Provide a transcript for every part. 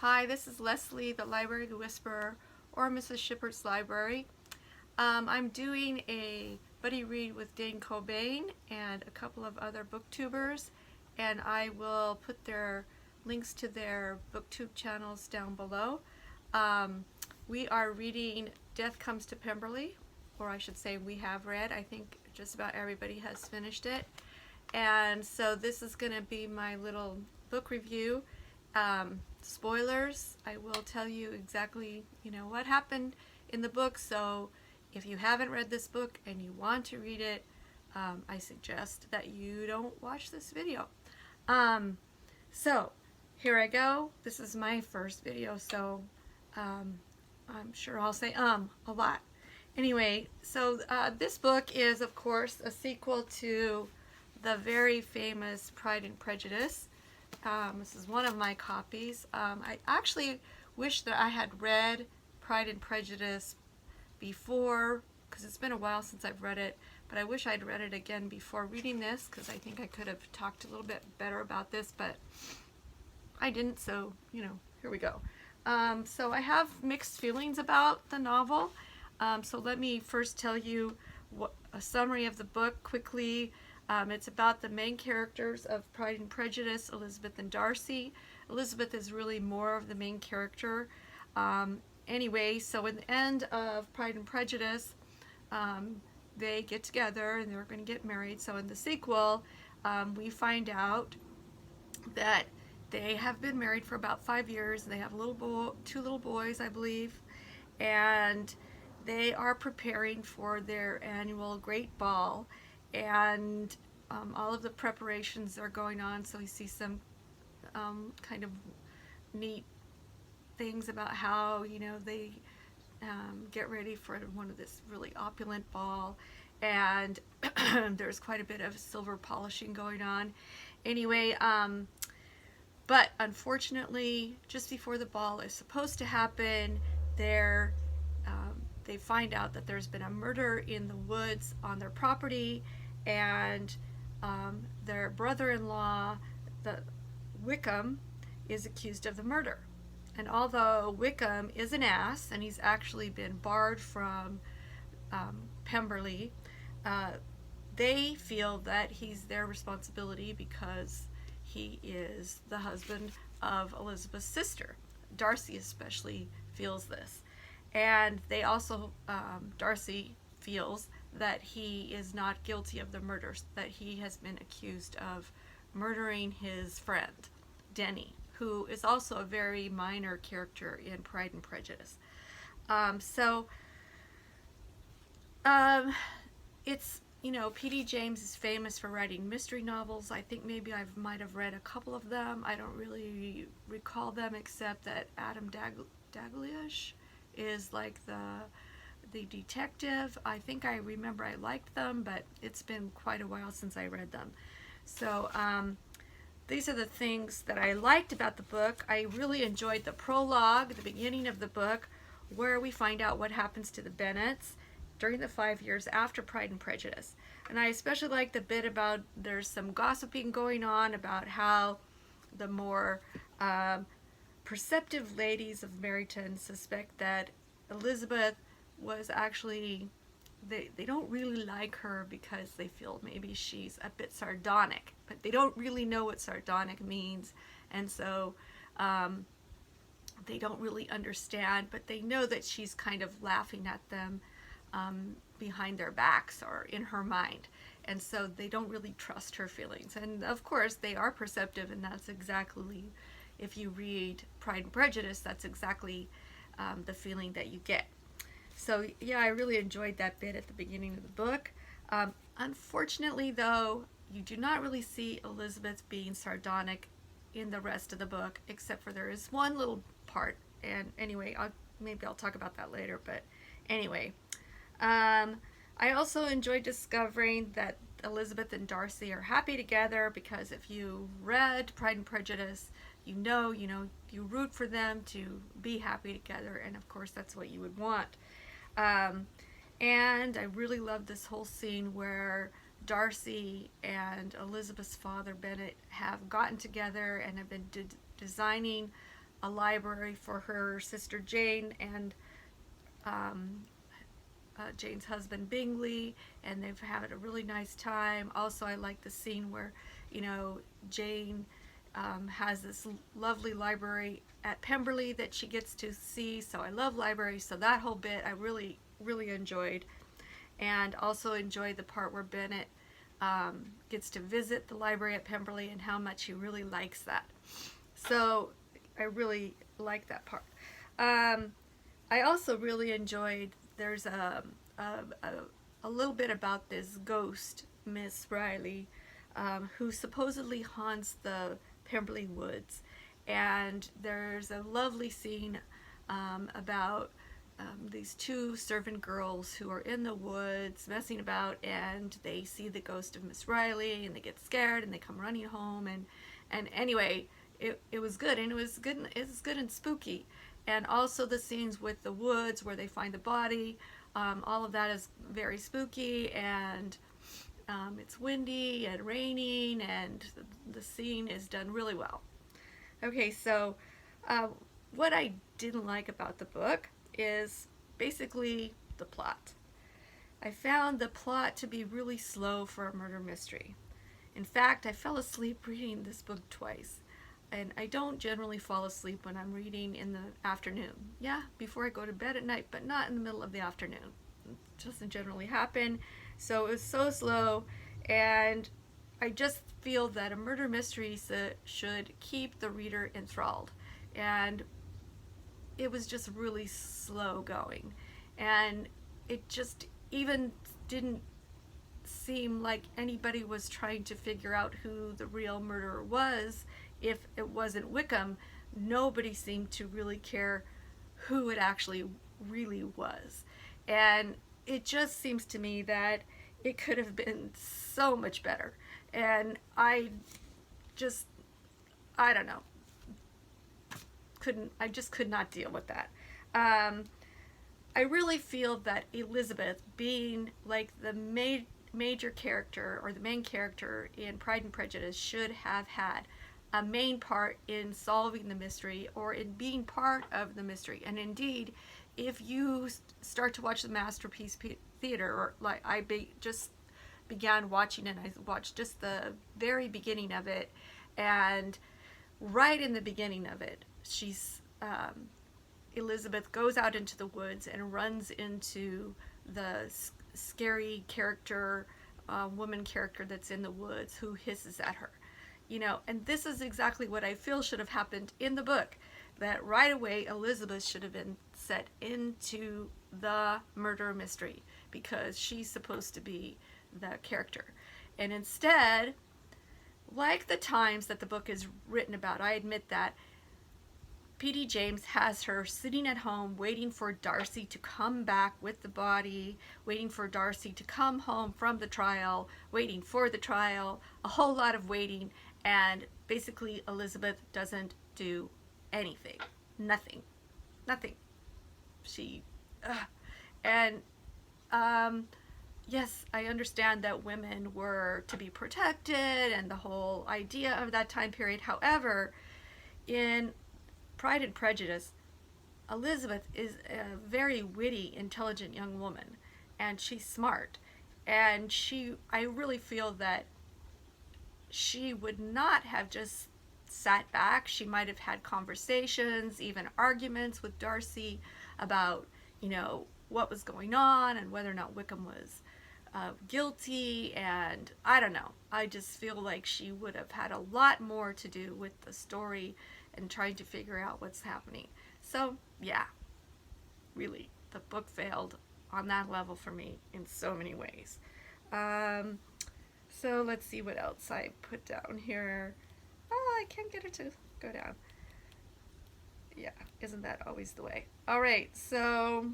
Hi, this is Leslie, the Library Whisperer, or Mrs. Shippert's Library. I'm doing a buddy read with Dane Cobain and a couple of other booktubers, and I will put their links to their booktube channels down below. We are reading Death Comes to Pemberley, or I should say we have read. I think just about everybody has finished it. And so this is going to be my little book review. Spoilers, I will tell you exactly, what happened in the book. So if you haven't read this book and you want to read it, I suggest that you don't watch this video. So here I go. This is my first video, so I'm sure I'll say a lot. Anyway, so this book is, of course, a sequel to the very famous Pride and Prejudice. This is one of my copies. I actually wish that I had read Pride and Prejudice before, because it's been a while since I've read it, but I wish I'd read it again before reading this, because I think I could have talked a little bit better about this, but I didn't, so, here we go. So I have mixed feelings about the novel. So let me first tell you a summary of the book quickly. It's about the main characters of Pride and Prejudice, Elizabeth and Darcy. Elizabeth is really more of the main character. Anyway, so in the end of Pride and Prejudice, they get together and they're going to get married. So in the sequel, we find out that they have been married for about 5 years. They have two little boys, I believe, and they are preparing for their annual great ball. And all of the preparations are going on, so we see some kind of neat things about how they get ready for one of this really opulent ball, and there's quite a bit of silver polishing going on. Anyway, but unfortunately, just before the ball is supposed to happen, they find out that there's been a murder in the woods on their property, and their brother-in-law, the Wickham, is accused of the murder. And although Wickham is an ass, and he's actually been barred from Pemberley, they feel that he's their responsibility because he is the husband of Elizabeth's sister. Darcy especially feels this. And they also, Darcy feels that he is not guilty of the murders, that he has been accused of murdering his friend, Dane, who is also a very minor character in Pride and Prejudice. It's, P.D. James is famous for writing mystery novels. I think maybe I might have read a couple of them. I don't really recall them, except that Adam Dalgliesh is like the detective. I think I remember I liked them, but it's been quite a while since I read them. So these are the things that I liked about the book. I really enjoyed the prologue, the beginning of the book, where we find out what happens to the Bennets during the 5 years after Pride and Prejudice. And I especially like the bit about there's some gossiping going on about how the more perceptive ladies of Meryton suspect that Elizabeth was actually, they don't really like her because they feel maybe she's a bit sardonic, but they don't really know what sardonic means, and so they don't really understand, but they know that she's kind of laughing at them behind their backs or in her mind, and so they don't really trust her feelings. And of course they are perceptive, and that's exactly, if you read Pride and Prejudice, that's exactly the feeling that you get. So yeah, I really enjoyed that bit at the beginning of the book. Unfortunately though, you do not really see Elizabeth being sardonic in the rest of the book, except for there is one little part, and anyway, maybe I'll talk about that later, but anyway. I also enjoyed discovering that Elizabeth and Darcy are happy together, because if you read Pride and Prejudice, you root for them to be happy together, and of course that's what you would want. And I really love this whole scene where Darcy and Elizabeth's father, Bennet, have gotten together and have been designing a library for her sister Jane and Jane's husband Bingley, and they've had a really nice time. Also, I like the scene where, you know, Jane has this lovely library at Pemberley that she gets to see, so I love libraries, so that whole bit I really, really enjoyed. And also enjoyed the part where Bennett gets to visit the library at Pemberley and how much he really likes that. So I really like that part. I also really enjoyed, there's a little bit about this ghost, Miss Riley, who supposedly haunts the Pemberley woods. And there's a lovely scene about these two servant girls who are in the woods messing about, and they see the ghost of Miss Riley, and they get scared and they come running home. And anyway, it was good, and it was good and spooky. And also the scenes with the woods where they find the body, all of that is very spooky, and it's windy and raining, and the scene is done really well. Okay, so what I didn't like about the book is basically the plot. I found the plot to be really slow for a murder mystery. In fact, I fell asleep reading this book twice. And I don't generally fall asleep when I'm reading in the afternoon. Yeah, before I go to bed at night, but not in the middle of the afternoon. It doesn't generally happen. So it was so slow, and I just feel that a murder mystery should keep the reader enthralled. And it was just really slow going. And it just even didn't seem like anybody was trying to figure out who the real murderer was. If it wasn't Wickham, nobody seemed to really care who it actually really was. And it just seems to me that it could have been so much better. And I don't know, I just could not deal with that. I really feel that Elizabeth, being like the major character or the main character in Pride and Prejudice, should have had a main part in solving the mystery or in being part of the mystery. And indeed, if you start to watch the Masterpiece Theater, or like just began watching it, I watched just the very beginning of it, and right in the beginning of it, Elizabeth goes out into the woods and runs into the scary character, woman character that's in the woods, who hisses at her. You know, and this is exactly what I feel should have happened in the book, that right away Elizabeth should have been set into the murder mystery because she's supposed to be the character. And instead, like the times that the book is written about, I admit that P.D. James has her sitting at home waiting for Darcy to come back with the body, waiting for Darcy to come home from the trial, waiting for the trial, a whole lot of waiting, and basically Elizabeth doesn't do anything. Nothing. Yes, I understand that women were to be protected and the whole idea of that time period. However, in Pride and Prejudice, Elizabeth is a very witty, intelligent young woman, and she's smart. And I really feel that she would not have just sat back. She might have had conversations, even arguments with Darcy about, you know, what was going on and whether or not Wickham was guilty. And I don't know. I just feel like she would have had a lot more to do with the story and trying to figure out what's happening. So, yeah, really, the book failed on that level for me in so many ways. So let's see what else I put down here. Oh, I can't get it to go down. Yeah, isn't that always the way? All right, so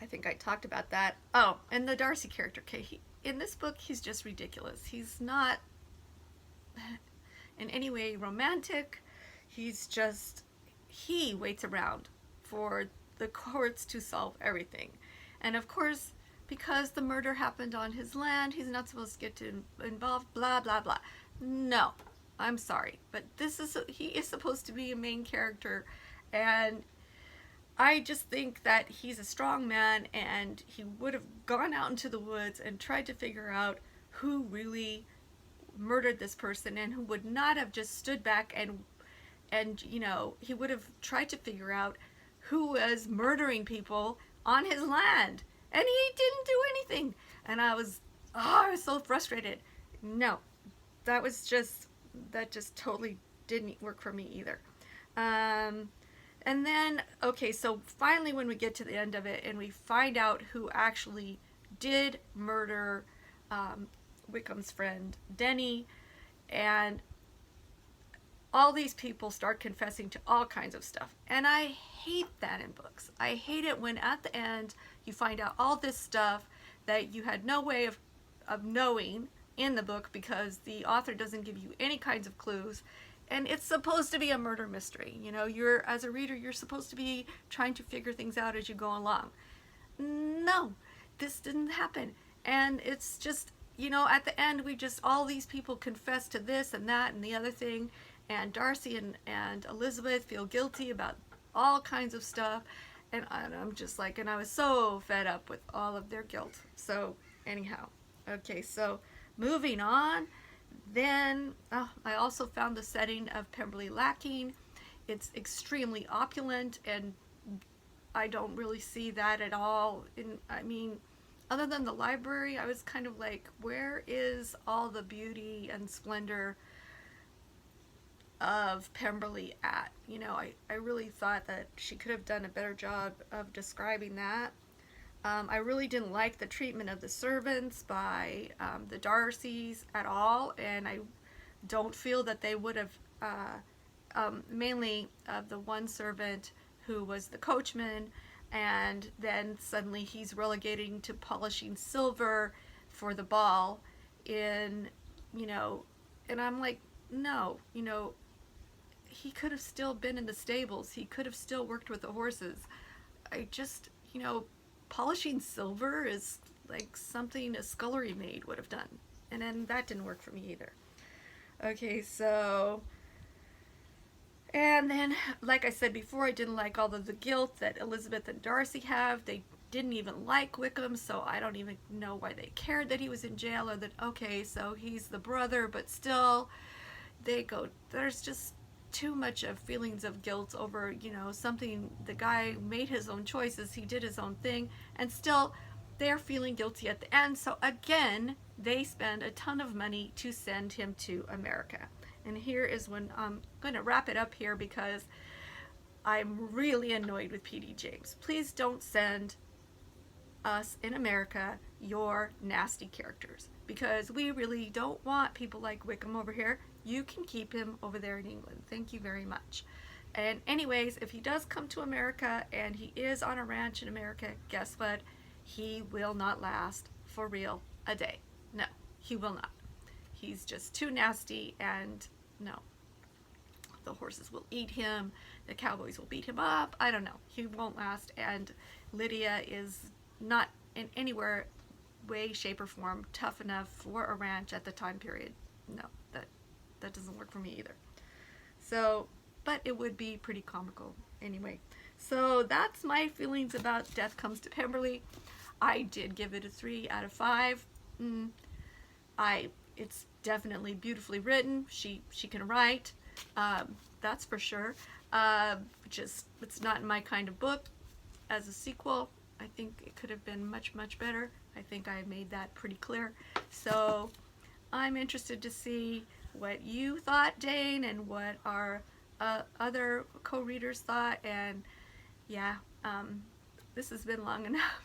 I think I talked about that. Oh, and the Darcy character. Okay, in this book, he's just ridiculous. He's not in any way romantic. He waits around for the courts to solve everything. And of course, because the murder happened on his land, he's not supposed to get involved, blah, blah, blah. No, I'm sorry, but he is supposed to be a main character, and I just think that he's a strong man, and he would have gone out into the woods and tried to figure out who really murdered this person, and who would not have just stood back and he would have tried to figure out who was murdering people on his land, and he didn't do anything. And I was so frustrated. No, that just totally didn't work for me either. And then, okay, so finally when we get to the end of it and we find out who actually did murder Wickham's friend Denny, and all these people start confessing to all kinds of stuff. And I hate that in books. I hate it when at the end you find out all this stuff that you had no way of knowing in the book, because the author doesn't give you any kinds of clues. And it's supposed to be a murder mystery. As a reader, you're supposed to be trying to figure things out as you go along. No, this didn't happen. And it's just, at the end, all these people confess to this and that and the other thing. And Darcy and Elizabeth feel guilty about all kinds of stuff. And I'm just like, and I was so fed up with all of their guilt. So anyhow, okay, so moving on. Then I also found the setting of Pemberley lacking. It's extremely opulent, and I don't really see that at all. Other than the library, I was kind of like, where is all the beauty and splendor of Pemberley at? I really thought that she could have done a better job of describing that. I really didn't like the treatment of the servants by the Darcys at all, and I don't feel that they would have, mainly the one servant who was the coachman, and then suddenly he's relegating to polishing silver for the ball and I'm like, no, he could have still been in the stables. He could have still worked with the horses. I just, polishing silver is like something a scullery maid would have done. And then that didn't work for me either. Okay, so, and then, like I said before, I didn't like all of the guilt that Elizabeth and Darcy have. They didn't even like Wickham, so I don't even know why they cared that he was in jail, or that, okay, so he's the brother, but still, there's just too much of feelings of guilt over, something. The guy made his own choices, he did his own thing, and still they're feeling guilty at the end. So again, they spend a ton of money to send him to America. And here is when I'm going to wrap it up here, because I'm really annoyed with P.D. James. Please don't send us in America your nasty characters, because we really don't want people like Wickham over here. You can keep him over there in England. Thank you very much. And anyways, if he does come to America and he is on a ranch in America, guess what? He will not last for real a day. No, he will not. He's just too nasty, and no. The horses will eat him. The cowboys will beat him up. I don't know. He won't last. And Lydia is not in anywhere, way, shape, or form tough enough for a ranch at the time period. No, that doesn't work for me either. So, but it would be pretty comical anyway. So that's my feelings about Death Comes to Pemberley. I did give it a 3 out of 5. It's definitely beautifully written. She can write, that's for sure. It's not my kind of book. As a sequel, I think it could have been much, much better. I think I made that pretty clear. So I'm interested to see what you thought, Dane, and what our other co-readers thought. And yeah, this has been long enough.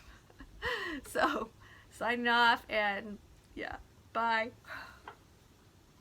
So signing off, and yeah, bye.